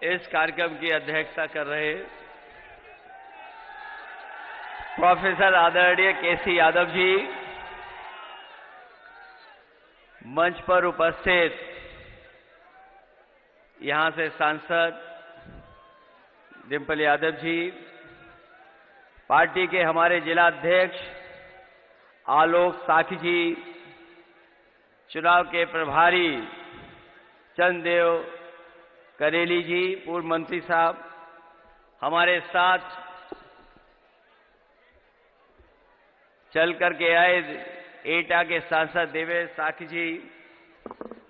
इस कार्यक्रम की अध्यक्षता कर रहे प्रोफेसर आदरणीय केसी यादव जी, मंच पर उपस्थित यहां से सांसद डिंपल यादव जी, पार्टी के हमारे जिला अध्यक्ष आलोक साखी जी, चुनाव के प्रभारी चंद्रदेव करेली जी, पूर्व मंत्री साहब, हमारे साथ चल करके आए एटा के सांसद देवेश साखी जी,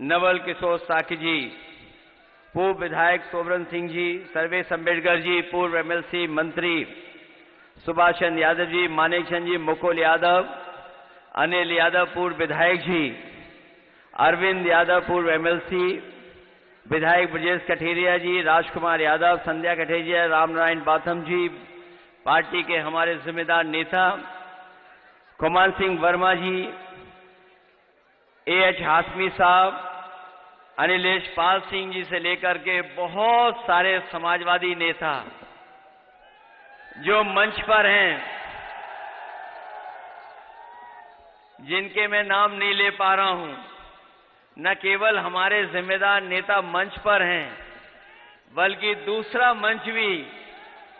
नवल किशोर साखी जी, पूर्व विधायक सोबरन सिंह जी, सर्वेश अम्बेडकर जी, पूर्व एमएलसी मंत्री सुभाष चंद्र यादव जी, मानेक चंद जी, मुकुल यादव, अनिल यादव पूर्व विधायक जी, अरविंद यादव पूर्व एमएलसी, विधायक ब्रजेश कठेरिया जी, राजकुमार यादव, संध्या कठेरिया, रामनारायण बाथम जी, पार्टी के हमारे जिम्मेदार नेता कुमार सिंह वर्मा जी, एएच हाशमी साहब, अनिलेश पाल सिंह जी से लेकर के बहुत सारे समाजवादी नेता जो मंच पर हैं, जिनके मैं नाम नहीं ले पा रहा हूं, न केवल हमारे जिम्मेदार नेता मंच पर हैं, बल्कि दूसरा मंच भी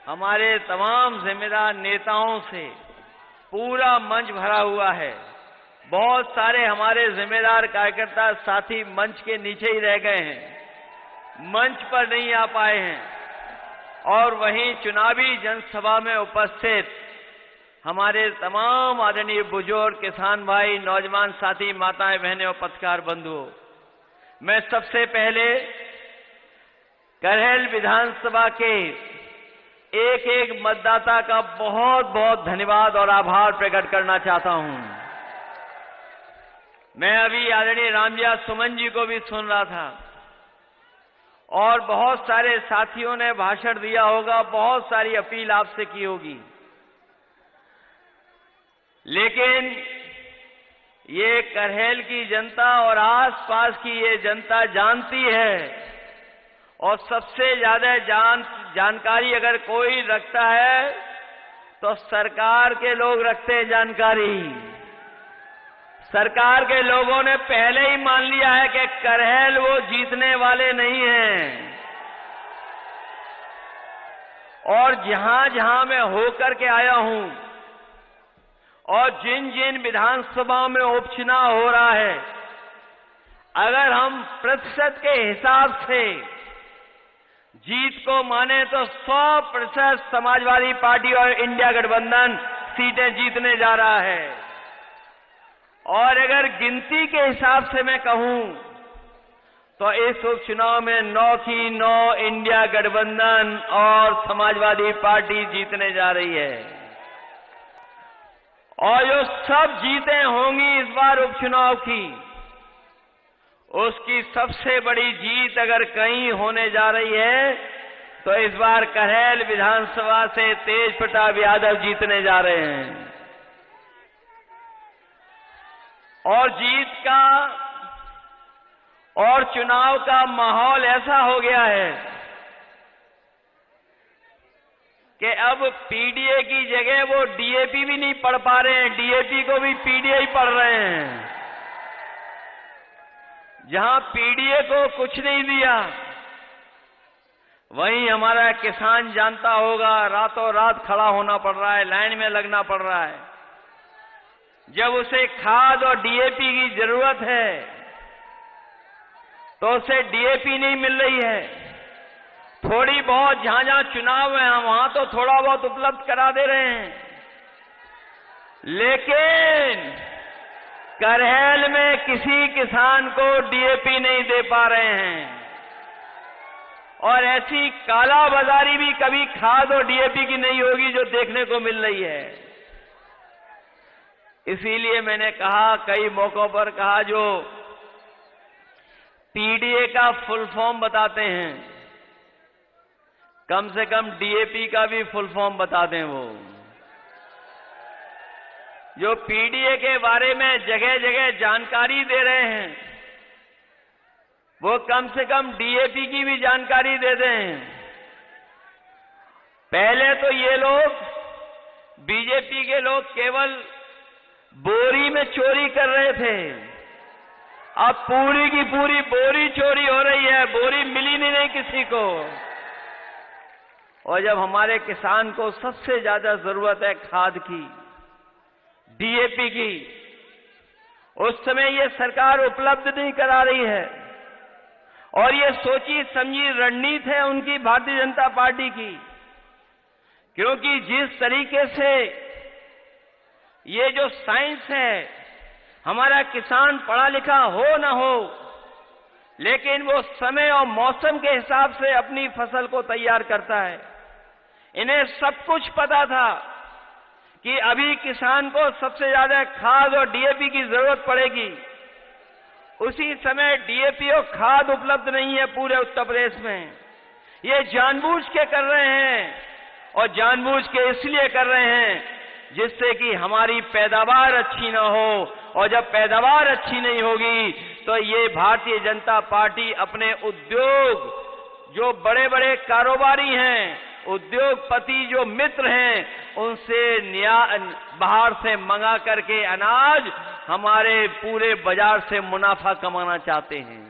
हमारे तमाम जिम्मेदार नेताओं से पूरा मंच भरा हुआ है। बहुत सारे हमारे जिम्मेदार कार्यकर्ता साथी मंच के नीचे ही रह गए हैं, मंच पर नहीं आ पाए हैं। और वहीं चुनावी जनसभा में उपस्थित हमारे तमाम आदरणीय बुजुर्ग, किसान भाई, नौजवान साथी, माताएं, बहनें और पत्रकार बंधुओं, मैं सबसे पहले करहल विधानसभा के एक एक मतदाता का बहुत बहुत धन्यवाद और आभार प्रकट करना चाहता हूं। मैं अभी आदरणीय रामजिया सुमन जी को भी सुन रहा था और बहुत सारे साथियों ने भाषण दिया होगा, बहुत सारी अपील आपसे की होगी, लेकिन ये करहल की जनता और आसपास की ये जनता जानती है, और सबसे ज्यादा जानकारी अगर कोई रखता है तो सरकार के लोग रखते हैं जानकारी। सरकार के लोगों ने पहले ही मान लिया है कि करहल वो जीतने वाले नहीं हैं, और जहां जहां मैं होकर के आया हूं और जिन जिन विधानसभाओं में उपचुनाव हो रहा है, अगर हम प्रतिशत के हिसाब से जीत को माने तो 100% समाजवादी पार्टी और इंडिया गठबंधन सीटें जीतने जा रहा है। और अगर गिनती के हिसाब से मैं कहूं तो इस उपचुनाव में 9 की 9 इंडिया गठबंधन और समाजवादी पार्टी जीतने जा रही है। और जो सब जीतें होंगी इस बार उपचुनाव की, उसकी सबसे बड़ी जीत अगर कहीं होने जा रही है तो इस बार करहल विधानसभा से तेज प्रताप यादव जीतने जा रहे हैं। और जीत का और चुनाव का माहौल ऐसा हो गया है कि अब पीडीए की जगह वो डीएपी भी नहीं पढ़ पा रहे हैं, डीएपी को भी पीडीए ही पढ़ रहे हैं। जहां पीडीए को कुछ नहीं दिया, वहीं हमारा किसान जानता होगा, रातों रात खड़ा होना पड़ रहा है, लाइन में लगना पड़ रहा है। जब उसे खाद और डीएपी की जरूरत है तो उसे डीएपी नहीं मिल रही है। थोड़ी बहुत जहां जहां चुनाव है वहां तो थोड़ा बहुत उपलब्ध करा दे रहे हैं, लेकिन करहल में किसी किसान को डीएपी नहीं दे पा रहे हैं। और ऐसी कालाबाजारी भी कभी खाद और डीएपी की नहीं होगी जो देखने को मिल रही है। इसीलिए मैंने कहा, कई मौकों पर कहा, जो पीडीए का फुल फॉर्म बताते हैं, कम से कम डीएपी का भी फुल फॉर्म बता दें। वो जो पीडीए के बारे में जगह जगह जानकारी दे रहे हैं, वो कम से कम डीएपी की भी जानकारी दे दें। पहले तो ये लोग, बीजेपी के लोग, केवल बोरी में चोरी कर रहे थे। अब पूरी की पूरी बोरी चोरी हो रही है, बोरी मिली नहीं किसी को। और जब हमारे किसान को सबसे ज्यादा जरूरत है खाद की, डीएपी की, उस समय ये सरकार उपलब्ध नहीं करा रही है। और ये सोची समझी रणनीति है उनकी, भारतीय जनता पार्टी की। क्योंकि जिस तरीके से ये जो साइंस है, हमारा किसान पढ़ा लिखा हो ना हो, लेकिन वो समय और मौसम के हिसाब से अपनी फसल को तैयार करता है। इन्हें सब कुछ पता था कि अभी किसान को सबसे ज्यादा खाद और डीएपी की जरूरत पड़ेगी। उसी समय डीएपी और खाद उपलब्ध नहीं है पूरे उत्तर प्रदेश में। ये जानबूझ के कर रहे हैं, और जानबूझ के इसलिए कर रहे हैं जिससे कि हमारी पैदावार अच्छी ना हो। और जब पैदावार अच्छी नहीं होगी तो ये भारतीय जनता पार्टी अपने उद्योग, जो बड़े बड़े कारोबारी हैं, उद्योगपति जो मित्र हैं, उनसे बाहर से मंगा करके अनाज हमारे पूरे बाजार से मुनाफा कमाना चाहते हैं।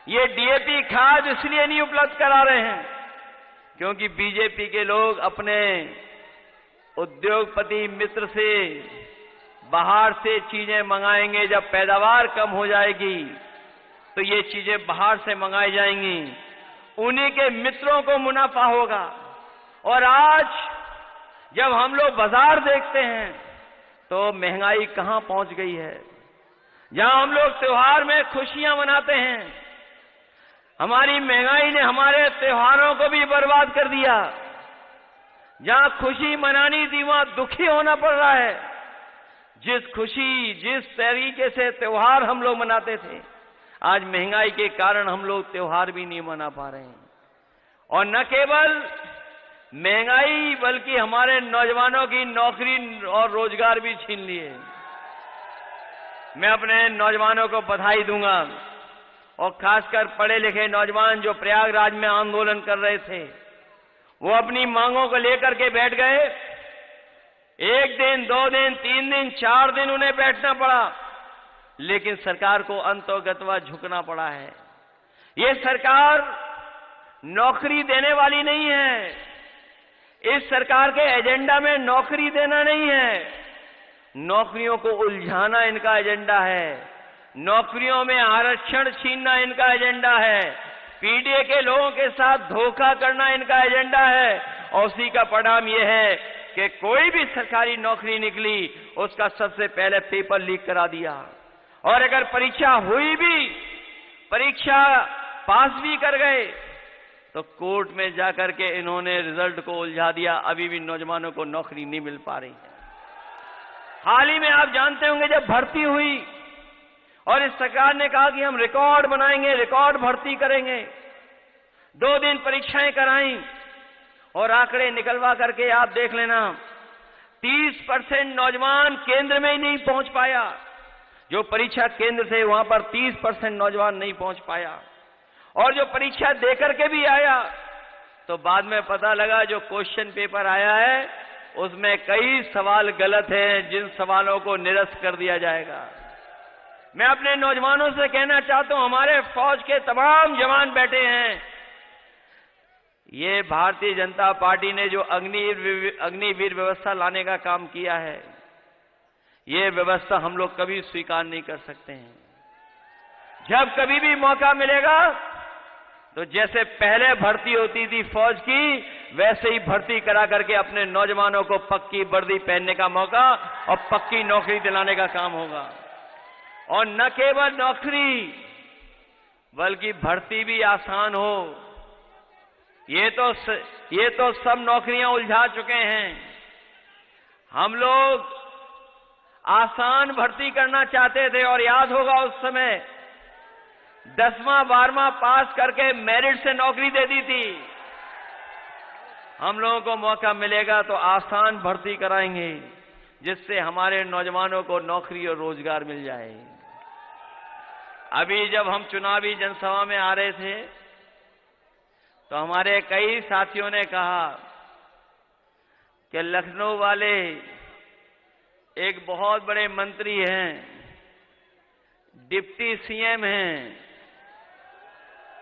ये डीएपी खाद इसलिए नहीं उपलब्ध करा रहे हैं क्योंकि बीजेपी के लोग अपने उद्योगपति मित्र से बाहर से चीजें मंगाएंगे। जब पैदावार कम हो जाएगी तो ये चीजें बाहर से मंगाई जाएंगी, उन्हीं के मित्रों को मुनाफा होगा। और आज जब हम लोग बाजार देखते हैं तो महंगाई कहां पहुंच गई है। जहां हम लोग त्योहार में खुशियां मनाते हैं, हमारी महंगाई ने हमारे त्योहारों को भी बर्बाद कर दिया। जहां खुशी मनानी थी वहां दुखी होना पड़ रहा है। जिस तरीके से त्योहार हम लोग मनाते थे, आज महंगाई के कारण हम लोग त्योहार भी नहीं मना पा रहे हैं। और न केवल महंगाई बल्कि हमारे नौजवानों की नौकरी और रोजगार भी छीन लिए। मैं अपने नौजवानों को बधाई दूंगा, और खासकर पढ़े लिखे नौजवान जो प्रयागराज में आंदोलन कर रहे थे, वो अपनी मांगों को लेकर के बैठ गए। 1 दिन, 2 दिन, 3 दिन, 4 दिन उन्हें बैठना पड़ा, लेकिन सरकार को अंतोगत्वा झुकना पड़ा है। ये सरकार नौकरी देने वाली नहीं है। इस सरकार के एजेंडा में नौकरी देना नहीं है, नौकरियों को उलझाना इनका एजेंडा है। नौकरियों में आरक्षण छीनना इनका एजेंडा है। पीडीए के लोगों के साथ धोखा करना इनका एजेंडा है। और उसी का परिणाम यह है कि कोई भी सरकारी नौकरी निकली, उसका सबसे पहले पेपर लीक करा दिया। और अगर परीक्षा हुई भी, परीक्षा पास भी कर गए, तो कोर्ट में जाकर के इन्होंने रिजल्ट को उलझा दिया। अभी भी नौजवानों को नौकरी नहीं मिल पा रही है। हाल ही में आप जानते होंगे जब भर्ती हुई और इस सरकार ने कहा कि हम रिकॉर्ड बनाएंगे, रिकॉर्ड भर्ती करेंगे, 2 दिन परीक्षाएं कराई और आंकड़े निकलवा करके आप देख लेना, 30% नौजवान केंद्र में ही नहीं पहुंच पाया। जो परीक्षा केंद्र थे वहां पर 30% नौजवान नहीं पहुंच पाया। और जो परीक्षा देकर के भी आया तो बाद में पता लगा जो क्वेश्चन पेपर आया है उसमें कई सवाल गलत हैं, जिन सवालों को निरस्त कर दिया जाएगा। मैं अपने नौजवानों से कहना चाहता हूं, हमारे फौज के तमाम जवान बैठे हैं। ये भारतीय जनता पार्टी ने जो अग्निवीर व्यवस्था लाने का काम किया है, ये व्यवस्था हम लोग कभी स्वीकार नहीं कर सकते हैं। जब कभी भी मौका मिलेगा तो जैसे पहले भर्ती होती थी फौज की, वैसे ही भर्ती करा करके अपने नौजवानों को पक्की वर्दी पहनने का मौका और पक्की नौकरी दिलाने का काम होगा। और न केवल नौकरी बल्कि भर्ती भी आसान हो। ये तो सब नौकरियां उलझा चुके हैं। हम लोग आसान भर्ती करना चाहते थे और याद होगा उस समय 10वां 12वां पास करके मेरिट से नौकरी दे दी थी। हम लोगों को मौका मिलेगा तो आसान भर्ती कराएंगे जिससे हमारे नौजवानों को नौकरी और रोजगार मिल जाए। अभी जब हम चुनावी जनसभा में आ रहे थे तो हमारे कई साथियों ने कहा कि लखनऊ वाले एक बहुत बड़े मंत्री हैं, डिप्टी सीएम हैं,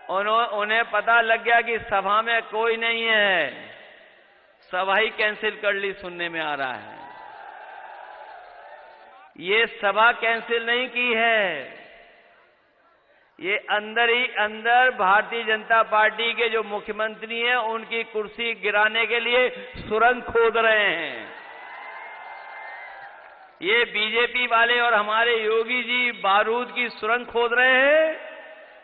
उन्हें पता लग गया कि सभा में कोई नहीं है, सभा ही कैंसिल कर ली, सुनने में आ रहा है। ये सभा कैंसिल नहीं की है, ये अंदर ही अंदर भारतीय जनता पार्टी के जो मुख्यमंत्री हैं उनकी कुर्सी गिराने के लिए सुरंग खोद रहे हैं। ये बीजेपी वाले और हमारे योगी जी बारूद की सुरंग खोद रहे हैं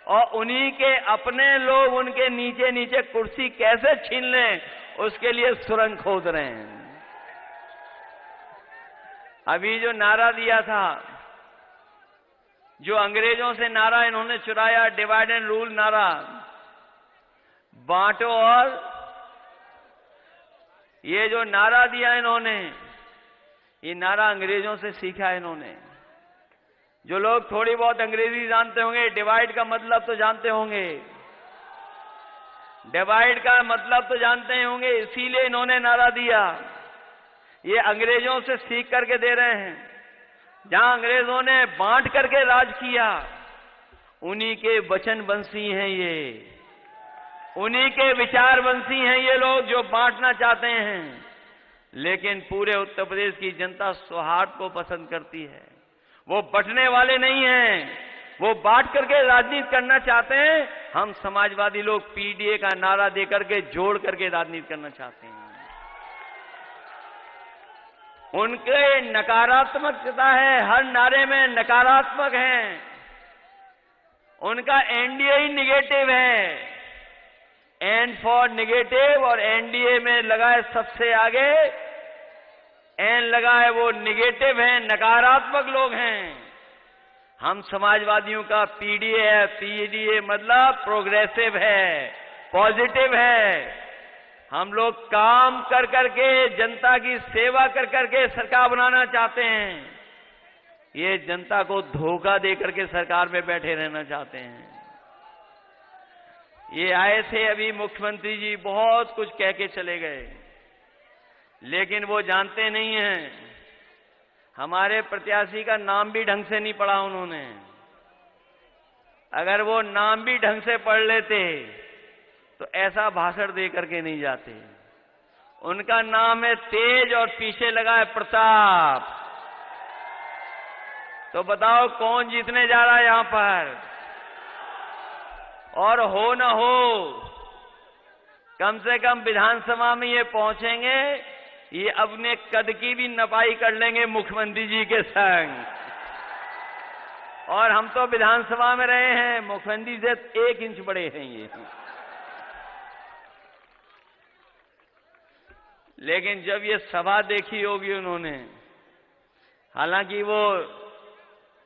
और उन्हीं के अपने लोग उनके नीचे नीचे कुर्सी कैसे छीन लें उसके लिए सुरंग खोद रहे हैं। अभी जो नारा दिया था, जो अंग्रेजों से नारा इन्होंने चुराया, डिवाइड एंड रूल नारा, बांटो, और ये जो नारा दिया इन्होंने, ये नारा अंग्रेजों से सीखा है इन्होंने। जो लोग थोड़ी बहुत अंग्रेजी जानते होंगे, डिवाइड का मतलब तो जानते होंगे, डिवाइड का मतलब तो जानते ही होंगे, इसीलिए इन्होंने नारा दिया। ये अंग्रेजों से सीख करके दे रहे हैं। जहां अंग्रेजों ने बांट करके राज किया, उन्हीं के वचनवंशी हैं ये, उन्हीं के विचारवंशी हैं ये लोग जो बांटना चाहते हैं। लेकिन पूरे उत्तर प्रदेश की जनता सौहार्द को पसंद करती है, वो बंटने वाले नहीं हैं, वो बांट करके राजनीति करना चाहते हैं। हम समाजवादी लोग पीडीए का नारा देकर के जोड़ करके राजनीति करना चाहते हैं। उनके नकारात्मकता है, हर नारे में नकारात्मक है। उनका एनडीए ही निगेटिव है, एन फॉर निगेटिव, और एनडीए में लगा है सबसे आगे, एन लगा है, वो निगेटिव है, नकारात्मक लोग हैं। हम समाजवादियों का पीडीए है, पीडीए मतलब प्रोग्रेसिव है, पॉजिटिव है। हम लोग काम कर करके, जनता की सेवा कर करके सरकार बनाना चाहते हैं। ये जनता को धोखा दे करके सरकार में बैठे रहना चाहते हैं। ये आए थे अभी मुख्यमंत्री जी, बहुत कुछ कह के चले गए, लेकिन वो जानते नहीं हैं हमारे प्रत्याशी का नाम भी ढंग से नहीं पढ़ा उन्होंने। अगर वो नाम भी ढंग से पढ़ लेते तो ऐसा भाषण दे करके नहीं जाते। उनका नाम है तेज और पीछे लगा है प्रताप। तो बताओ कौन जीतने जा रहा है यहां पर? और हो न हो, कम से कम विधानसभा में ये पहुंचेंगे, ये अपने कद की भी नपाई कर लेंगे मुख्यमंत्री जी के संग। और हम तो विधानसभा में रहे हैं, मुख्यमंत्री से 1 इंच बड़े हैं ये। लेकिन जब ये सभा देखी होगी उन्होंने, हालांकि वो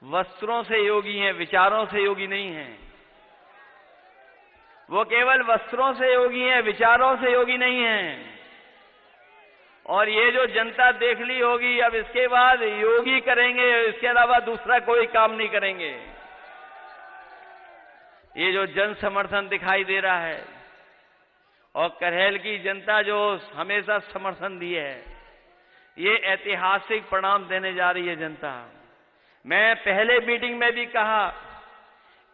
वस्त्रों से योगी हैं, विचारों से योगी नहीं हैं। वो केवल वस्त्रों से योगी हैं, विचारों से योगी नहीं हैं। और ये जो जनता देख ली होगी, अब इसके बाद योगी करेंगे, इसके अलावा दूसरा कोई काम नहीं करेंगे। ये जो जन समर्थन दिखाई दे रहा है, और करहेल की जनता जो हमेशा समर्थन दी है, ये ऐतिहासिक परिणाम देने जा रही है जनता। मैं पहले मीटिंग में भी कहा,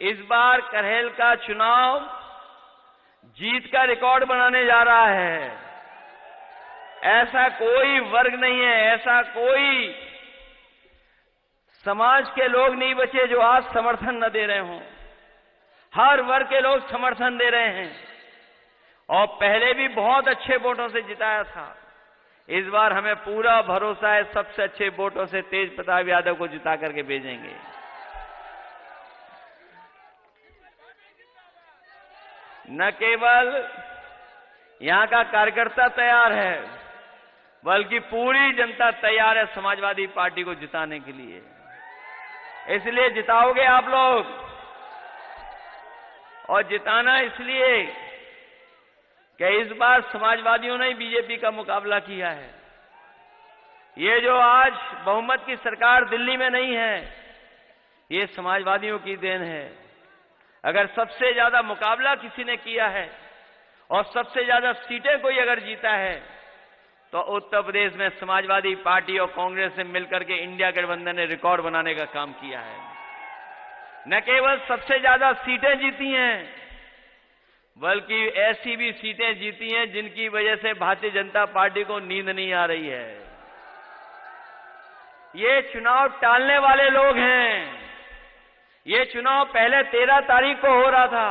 इस बार करहेल का चुनाव जीत का रिकॉर्ड बनाने जा रहा है। ऐसा कोई वर्ग नहीं है, ऐसा कोई समाज के लोग नहीं बचे जो आज समर्थन न दे रहे हों। हर वर्ग के लोग समर्थन दे रहे हैं, और पहले भी बहुत अच्छे वोटों से जिताया था। इस बार हमें पूरा भरोसा है, सबसे अच्छे वोटों से तेज प्रताप यादव को जिता करके भेजेंगे। न केवल यहां का कार्यकर्ता तैयार है, बल्कि पूरी जनता तैयार है समाजवादी पार्टी को जिताने के लिए। इसलिए जिताओगे आप लोग, और जिताना इसलिए कि इस बार समाजवादियों ने बीजेपी का मुकाबला किया है। ये जो आज बहुमत की सरकार दिल्ली में नहीं है, ये समाजवादियों की देन है। अगर सबसे ज्यादा मुकाबला किसी ने किया है और सबसे ज्यादा सीटें कोई अगर जीता है तो उत्तर प्रदेश में समाजवादी पार्टी और कांग्रेस ने मिलकर के इंडिया गठबंधन ने रिकॉर्ड बनाने का काम किया है। न केवल सबसे ज्यादा सीटें जीती हैं, बल्कि ऐसी भी सीटें जीती हैं जिनकी वजह से भारतीय जनता पार्टी को नींद नहीं आ रही है। ये चुनाव टालने वाले लोग हैं। ये चुनाव पहले 13 तारीख को हो रहा था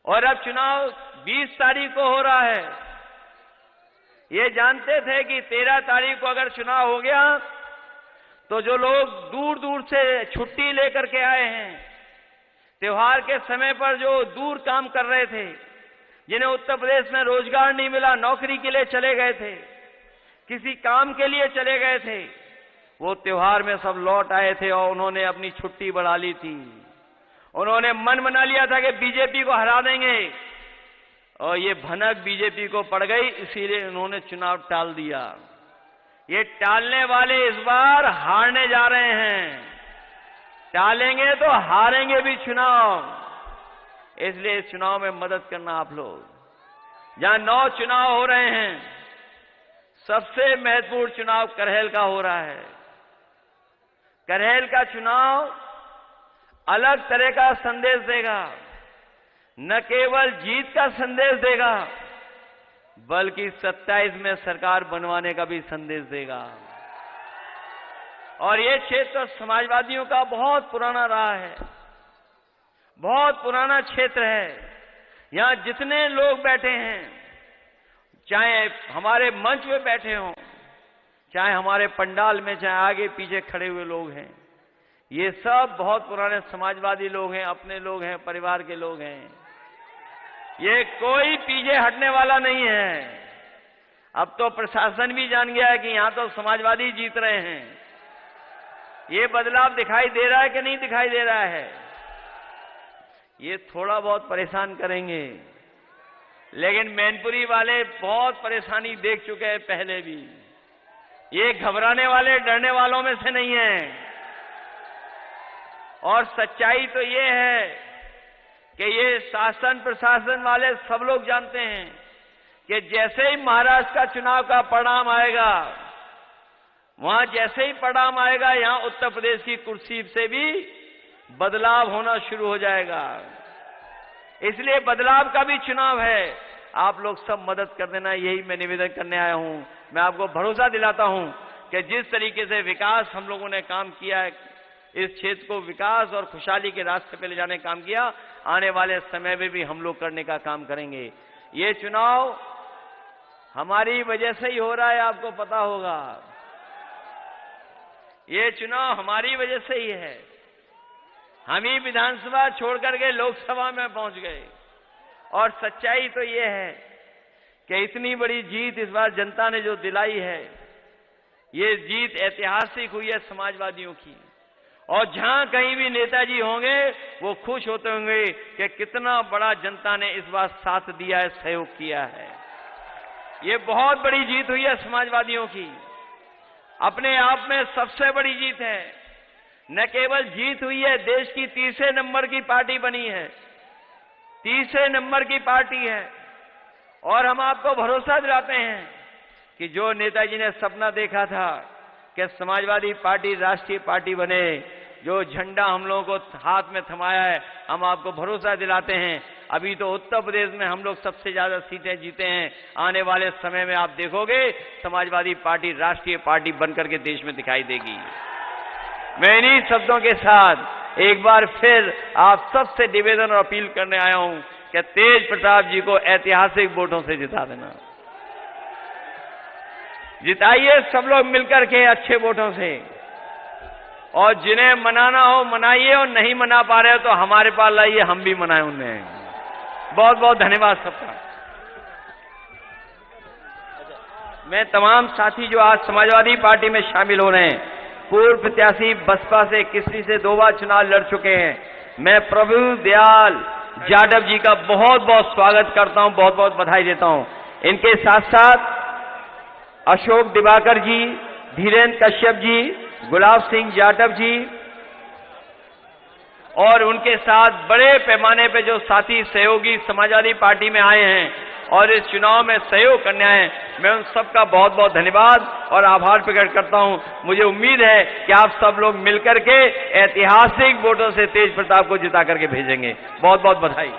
और अब चुनाव 20 तारीख को हो रहा है। ये जानते थे कि 13 तारीख को अगर चुनाव हो गया तो जो लोग दूर दूर से छुट्टी लेकर के आए हैं, त्योहार के समय पर जो दूर काम कर रहे थे, जिन्हें उत्तर प्रदेश में रोजगार नहीं मिला, नौकरी के लिए चले गए थे, किसी काम के लिए चले गए थे, वो त्योहार में सब लौट आए थे और उन्होंने अपनी छुट्टी बढ़ा ली थी। उन्होंने मन बना लिया था कि बीजेपी को हरा देंगे और ये भनक बीजेपी को पड़ गई, इसीलिए उन्होंने चुनाव टाल दिया। ये टालने वाले इस बार हारने जा रहे हैं। टालेंगे तो हारेंगे भी चुनाव। इसलिए इस चुनाव में मदद करना आप लोग। जहां 9 चुनाव हो रहे हैं, सबसे महत्वपूर्ण चुनाव करहल का हो रहा है। करहल का चुनाव अलग तरह का संदेश देगा। न केवल जीत का संदेश देगा, बल्कि 27 में सरकार बनवाने का भी संदेश देगा। और ये क्षेत्र समाजवादियों का बहुत पुराना रहा है, बहुत पुराना क्षेत्र है। यहां जितने लोग बैठे हैं, चाहे हमारे मंच में बैठे हों, चाहे हमारे पंडाल में, चाहे आगे पीछे खड़े हुए लोग हैं, ये सब बहुत पुराने समाजवादी लोग हैं, अपने लोग हैं, परिवार के लोग हैं। ये कोई पीछे हटने वाला नहीं है। अब तो प्रशासन भी जान गया है कि यहां तो समाजवादी जीत रहे हैं। ये बदलाव दिखाई दे रहा है कि नहीं दिखाई दे रहा है? ये थोड़ा बहुत परेशान करेंगे, लेकिन मैनपुरी वाले बहुत परेशानी देख चुके हैं पहले भी। ये घबराने वाले, डरने वालों में से नहीं है। और सच्चाई तो ये है कि ये शासन प्रशासन वाले सब लोग जानते हैं कि जैसे ही महाराष्ट्र का चुनाव का परिणाम आएगा, वहां जैसे ही परिणाम आएगा, यहां उत्तर प्रदेश की कुर्सी से भी बदलाव होना शुरू हो जाएगा। इसलिए बदलाव का भी चुनाव है। आप लोग सब मदद कर देना, यही मैं निवेदन करने आया हूं। मैं आपको भरोसा दिलाता हूं कि जिस तरीके से विकास हम लोगों ने काम किया है, इस क्षेत्र को विकास और खुशहाली के रास्ते पे ले जाने का काम किया, आने वाले समय में भी हम लोग करने का काम करेंगे। ये चुनाव हमारी वजह से ही हो रहा है, आपको पता होगा। ये चुनाव हमारी वजह से ही है। हम ही विधानसभा छोड़ करके लोकसभा में पहुंच गए। और सच्चाई तो ये है कि इतनी बड़ी जीत इस बार जनता ने जो दिलाई है, ये जीत ऐतिहासिक हुई है समाजवादियों की। और जहां कहीं भी नेताजी होंगे, वो खुश होते होंगे कि कितना बड़ा जनता ने इस बार साथ दिया है, सहयोग किया है। ये बहुत बड़ी जीत हुई है समाजवादियों की, अपने आप में सबसे बड़ी जीत है। न केवल जीत हुई है, देश की तीसरे नंबर की पार्टी बनी है, तीसरे नंबर की पार्टी है। और हम आपको भरोसा दिलाते हैं कि जो नेताजी ने सपना देखा था कि समाजवादी पार्टी राष्ट्रीय पार्टी बने, जो झंडा हम लोगों को हाथ में थमाया है, हम आपको भरोसा दिलाते हैं। अभी तो उत्तर प्रदेश में हम लोग सबसे ज्यादा सीटें जीते हैं। आने वाले समय में आप देखोगे समाजवादी पार्टी राष्ट्रीय पार्टी बनकर के देश में दिखाई देगी। मैं इन्हीं शब्दों के साथ एक बार फिर आप सबसे निवेदन और अपील करने आया हूं कि तेज प्रताप जी को ऐतिहासिक वोटों से जिता देना। जिताइए सब लोग मिलकर के अच्छे वोटों से। और जिन्हें मनाना हो मनाइए, और नहीं मना पा रहे हो तो हमारे पास लाइए, हम भी मनाएं उन्हें। बहुत बहुत धन्यवाद सबका। मैं तमाम साथी जो आज समाजवादी पार्टी में शामिल हो रहे हैं, पूर्व प्रत्याशी बसपा से किसी से 2 बार चुनाव लड़ चुके हैं, मैं प्रभु दयाल जाटव जी का बहुत बहुत स्वागत करता हूं, बहुत बहुत बधाई देता हूं। इनके साथ साथ अशोक दिवाकर जी, धीरेन्द्र कश्यप जी, गुलाब सिंह जाटव जी, और उनके साथ बड़े पैमाने पे जो साथी सहयोगी समाजवादी पार्टी में आए हैं और इस चुनाव में सहयोग करने आए हैं, मैं उन सबका बहुत बहुत धन्यवाद और आभार प्रकट करता हूं। मुझे उम्मीद है कि आप सब लोग मिलकर के ऐतिहासिक वोटों से तेज प्रताप को जिता करके भेजेंगे। बहुत बहुत बधाई।